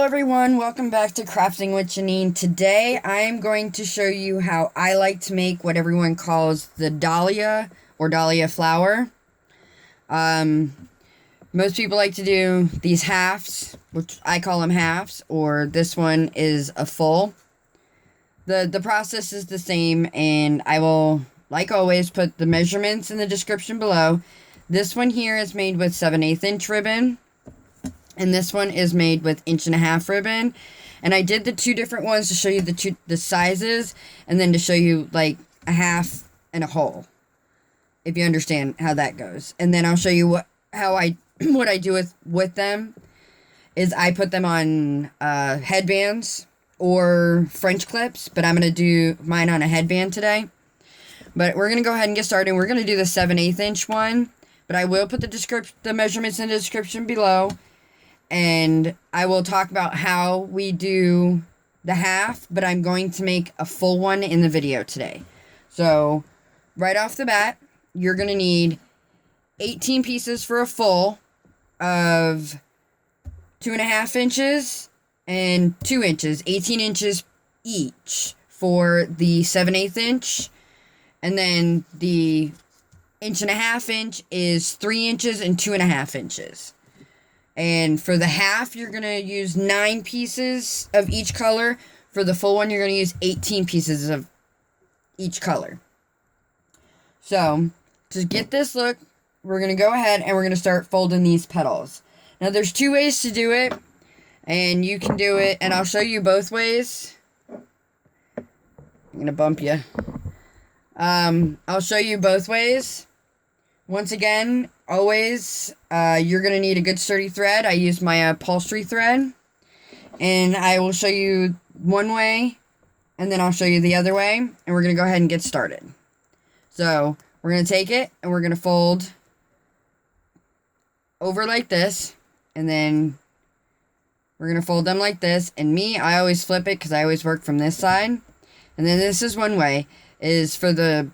Hello everyone, welcome back to Crafting with Jeanine. Today I am going to show you how I like to make what everyone calls the Dalia or Dalia flower. Most people like to do these halves, which I call them halves, or this one is a full. The process is the same, and I will, like always, put the measurements in the description below. This one here is made with 7/8 inch ribbon. And this one is made with 1.5 inch ribbon. And I did the two different ones to show you the sizes, and then to show you like a half and a whole, if you understand how that goes. And then I'll show you what I do with them is I put them on headbands or French clips, but I'm going to do mine on a headband today. But we're going to go ahead and get started. We're going to do the 7/8 inch one, but I will put the measurements in the description below. And I will talk about how we do the half, but I'm going to make a full one in the video today. So, right off the bat, you're going to need 18 pieces for a full of 2.5 inches and 2 inches, 18 inches each for the 7/8 inch. And then the 1.5 inch is 3 inches and 2.5 inches. And for the half, you're going to use 9 pieces of each color. For the full one, you're going to use 18 pieces of each color. So, to get this look, we're going to go ahead and we're going to start folding these petals. Now, there's 2 ways to do it. And you can do it, and I'll show you both ways. I'm going to bump you. I'll show you both ways. Once again, always, you're going to need a good sturdy thread. I use my upholstery thread. And I will show you one way, and then I'll show you the other way. And we're going to go ahead and get started. So, we're going to take it, and we're going to fold over like this. And then we're going to fold them like this. And I always flip it because I always work from this side. And then this is one way, is for the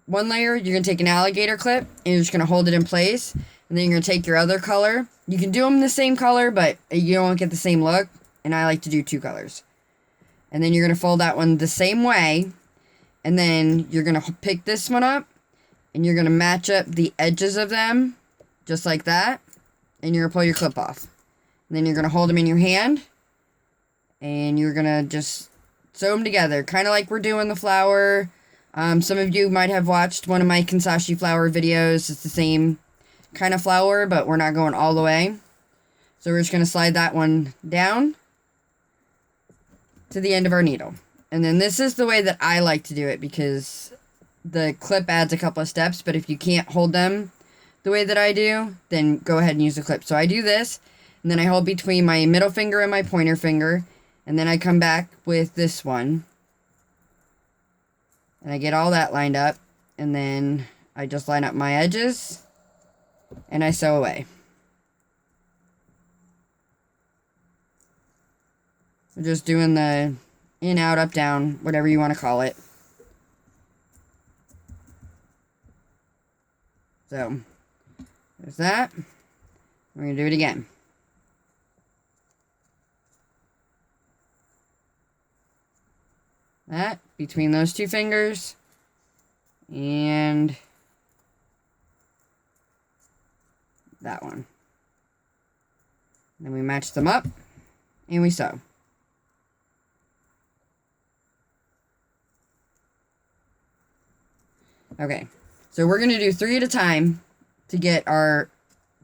one layer, you're going to take an alligator clip, and you're just going to hold it in place, and then you're going to take your other color. You can do them the same color, but you don't get the same look, and I like to do 2 colors. And then you're going to fold that one the same way, and then you're going to pick this one up, and you're going to match up the edges of them, just like that, and you're going to pull your clip off. And then you're going to hold them in your hand, and you're going to just sew them together, kind of like we're doing the flower. Some of you might have watched one of my Kansashi flower videos. It's the same kind of flower, but we're not going all the way. So we're just going to slide that one down to the end of our needle. And then this is the way that I like to do it, because the clip adds a couple of steps, but if you can't hold them the way that I do, then go ahead and use the clip. So I do this, and then I hold between my middle finger and my pointer finger, and then I come back with this one. And I get all that lined up, and then I just line up my edges, and I sew away. We're just doing the in, out, up, down, whatever you want to call it. So, there's that. We're going to do it again. That between those 2 fingers, and that one. Then we match them up, and we sew. Okay, so we're going to do 3 at a time to get our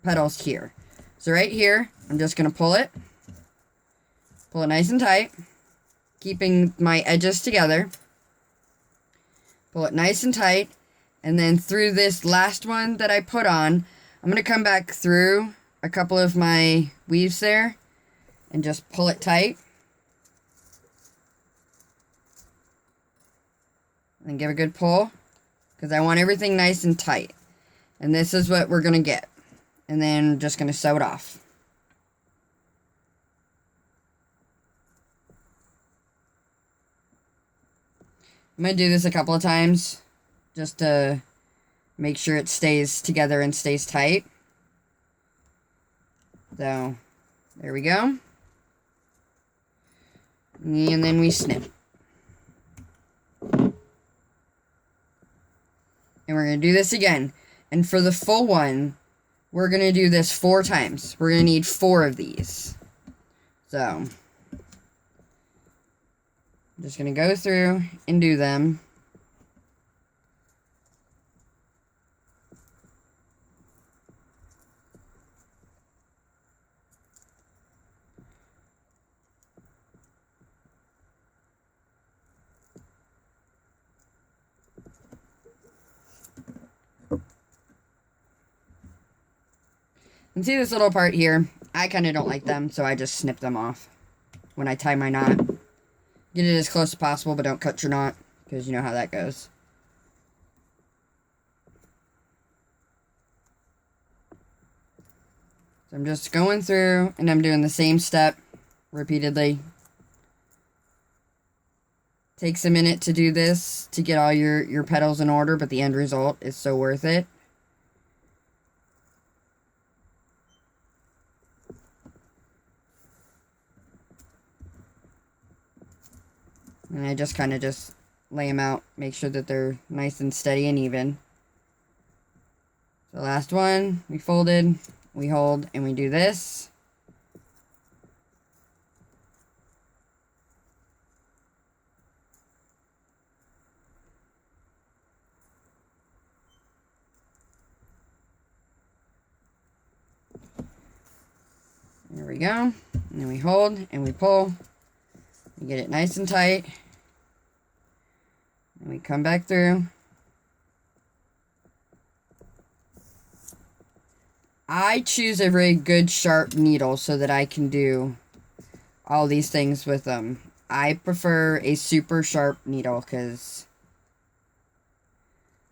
petals here. So right here, I'm just going to pull it nice and tight, keeping my edges together. Pull it nice and tight. And then through this last one that I put on, I'm going to come back through a couple of my weaves there and just pull it tight. And give a good pull, because I want everything nice and tight. And this is what we're going to get. And then just going to sew it off. I'm going to do this a couple of times just to make sure it stays together and stays tight. So, there we go. And then we snip. And we're going to do this again. And for the full one, we're going to do this 4 times. We're going to need 4 of these. So, I'm just going to go through and do them. And see this little part here? I kind of don't like them, so I just snip them off when I tie my knot. Get it as close as possible, but don't cut your knot, because you know how that goes. So I'm just going through, and I'm doing the same step repeatedly. Takes a minute to do this to get all your petals in order, but the end result is so worth it. And I just kind of just lay them out, make sure that they're nice and steady and even. So last one, we folded, we hold, and we do this. There we go. And then we hold and we pull. We get it nice and tight. And we come back through. I choose a very good sharp needle so that I can do all these things with them. I prefer a super sharp needle because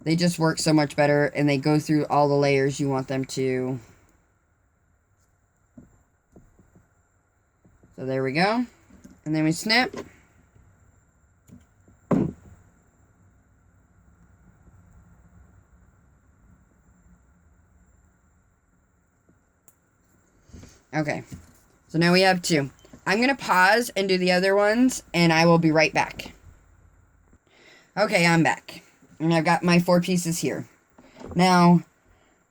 they just work so much better and they go through all the layers you want them to. So there we go. And then we snip. Okay, so now we have 2. I'm going to pause and do the other ones, and I will be right back. Okay, I'm back. And I've got my 4 pieces here. Now,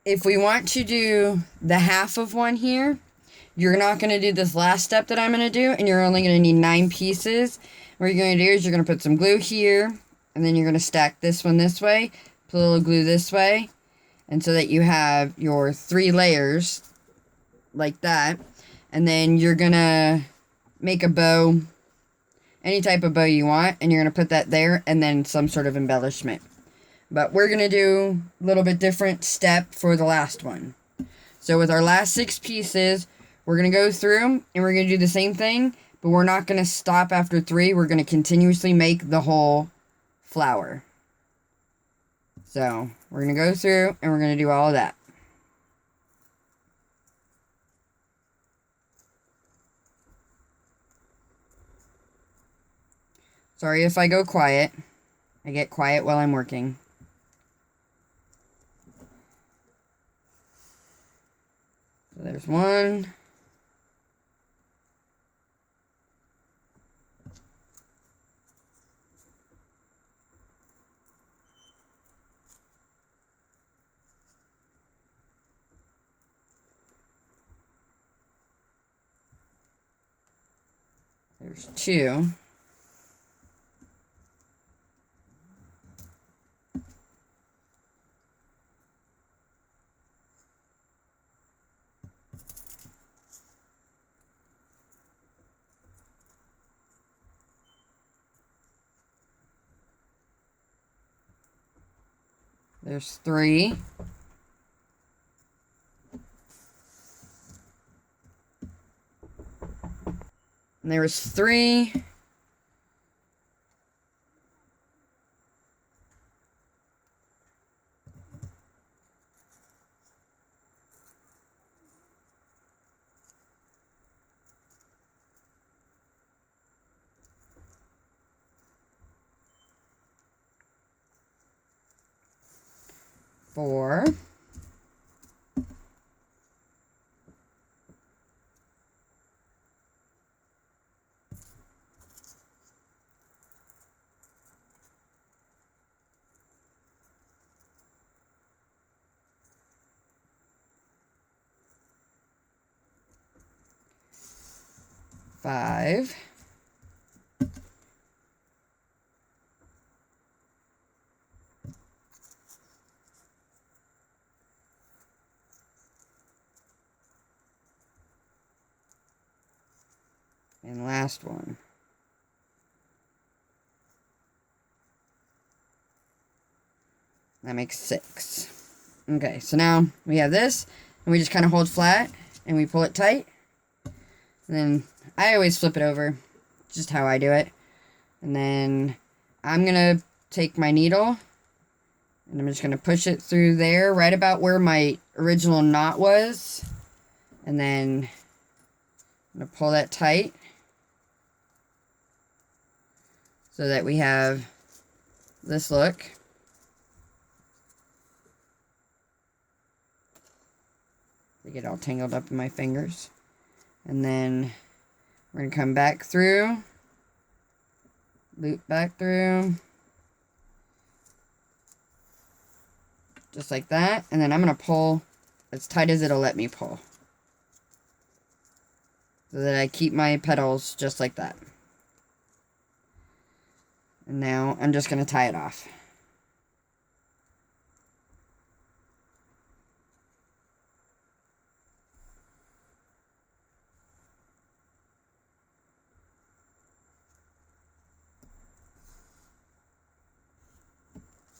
if we want to do the half of one here, you're not going to do this last step that I'm going to do, and you're only going to need 9 pieces. What you're going to do is you're going to put some glue here, and then you're going to stack this one this way, put a little glue this way, and so that you have your 3 layers like that. And then you're going to make a bow, any type of bow you want, and you're going to put that there, and then some sort of embellishment. But we're going to do a little bit different step for the last one. So with our last 6 pieces, we're going to go through and we're going to do the same thing, but we're not going to stop after 3. We're going to continuously make the whole flower. So we're going to go through and we're going to do all of that. Sorry if I go quiet. I get quiet while I'm working. So there's 1. There's 2. There's 3. And there was 3. Four. 5. And last one. That makes 6. Okay, so now we have this, and we just kind of hold flat, and we pull it tight. And then I always flip it over, just how I do it. And then I'm going to take my needle, and I'm just going to push it through there, right about where my original knot was. And then I'm going to pull that tight, so that we have this look. They get all tangled up in my fingers. And then we're going to come back through, loop back through, just like that. And then I'm going to pull as tight as it'll let me pull, so that I keep my petals just like that. And now I'm just going to tie it off.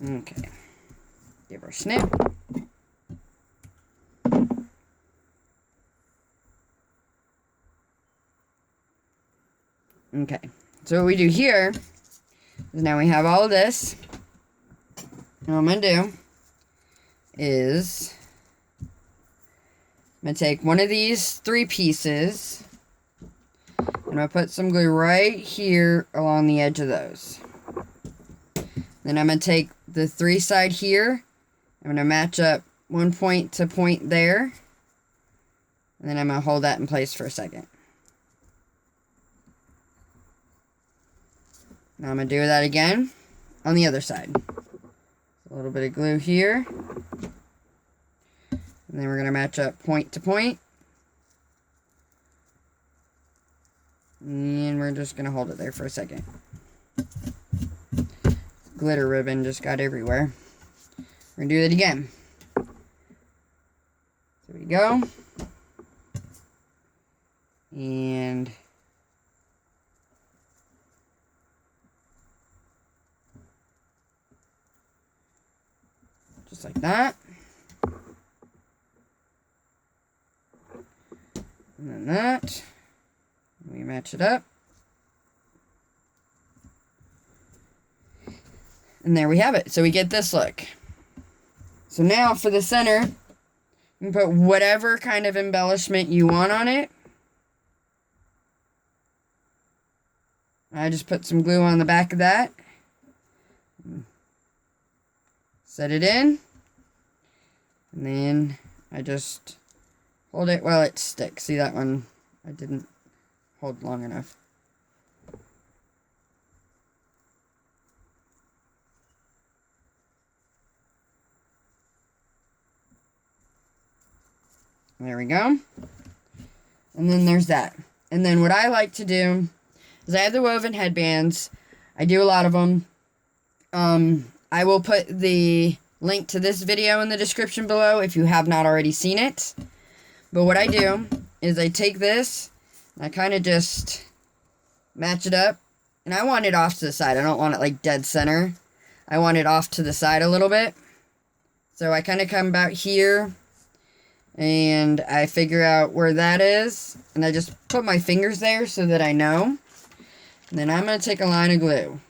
Okay. Give her a snip. Okay. So what we do here is now we have all of this. And what I'm going to do is I'm going to take one of these 3 pieces, and I'm going to put some glue right here along the edge of those. Then I'm going to take the 3 side here. I'm going to match up one point to point there. And then I'm going to hold that in place for a second. Now I'm going to do that again on the other side. A little bit of glue here. And then we're going to match up point to point. And we're just going to hold it there for a second. Glitter ribbon just got everywhere. We're going to do it again. There we go. And just like that. And then that. We match it up. And there we have it. So we get this look. So now for the center, you can put whatever kind of embellishment you want on it. I just put some glue on the back of that. Set it in. And then I just hold it while it sticks. See that one? I didn't hold long enough. There we go. And then there's that. And then what I like to do is I have the woven headbands. I do a lot of them. I will put the link to this video in the description below if you have not already seen it. But what I do is I take this, and I kind of just match it up. And I want it off to the side. I don't want it like dead center. I want it off to the side a little bit. So I kind of come about here, and I figure out where that is. And I just put my fingers there so that I know. And then I'm going to take a line of glue.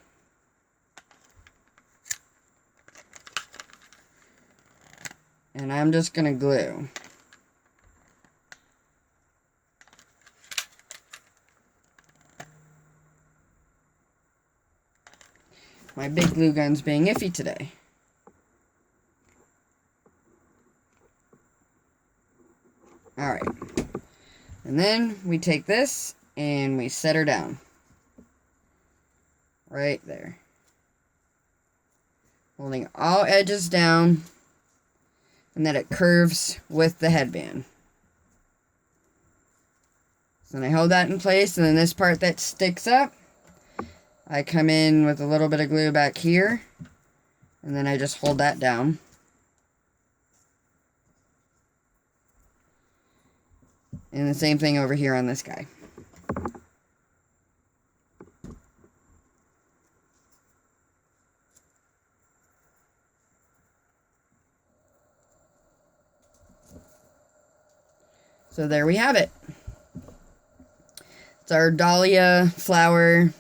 And I'm just going to glue. My big glue gun's being iffy today. Alright. And then we take this and we set her down. Right there. Holding all edges down. And then it curves with the headband. So then I hold that in place, and then this part that sticks up, I come in with a little bit of glue back here, and then I just hold that down. And the same thing over here on this guy. So there we have it. It's our Dalia flower.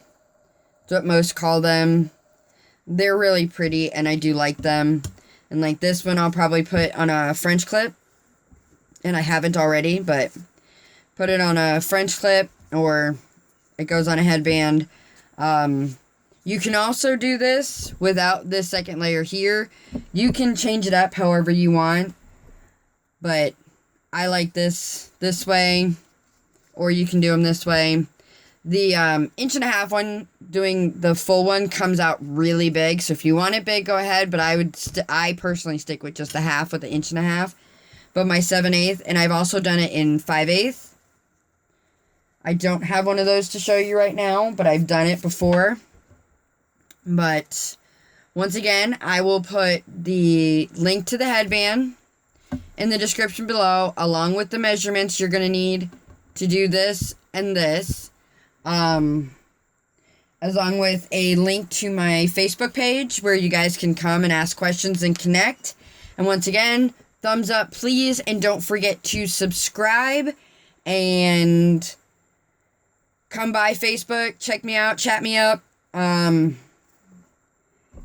It's what most call them. They're really pretty, and I do like them. And like this one, I'll probably put on a French clip. And I haven't already, but put it on a French clip, or it goes on a headband. You can also do this without this second layer here. You can change it up however you want, but I like this way, or you can do them this way. The 1.5-inch one, doing the full one, comes out really big. So if you want it big, go ahead. But I personally stick with just the half with the 1.5 inch. But my 7/8, and I've also done it in 5/8. I don't have one of those to show you right now, but I've done it before. But once again, I will put the link to the headband in the description below, along with the measurements you're going to need to do this and this, along with a link to my Facebook page where you guys can come and ask questions and connect. And once again, thumbs up, please, and don't forget to subscribe and come by Facebook, check me out, chat me up.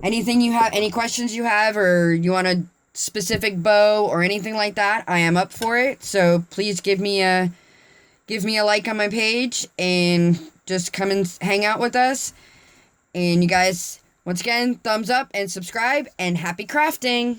Anything you have, any questions you have, or you want a specific bow or anything like that, I am up for it. So please give me a like on my page and just come and hang out with us. And you guys, once again, thumbs up and subscribe, and happy crafting.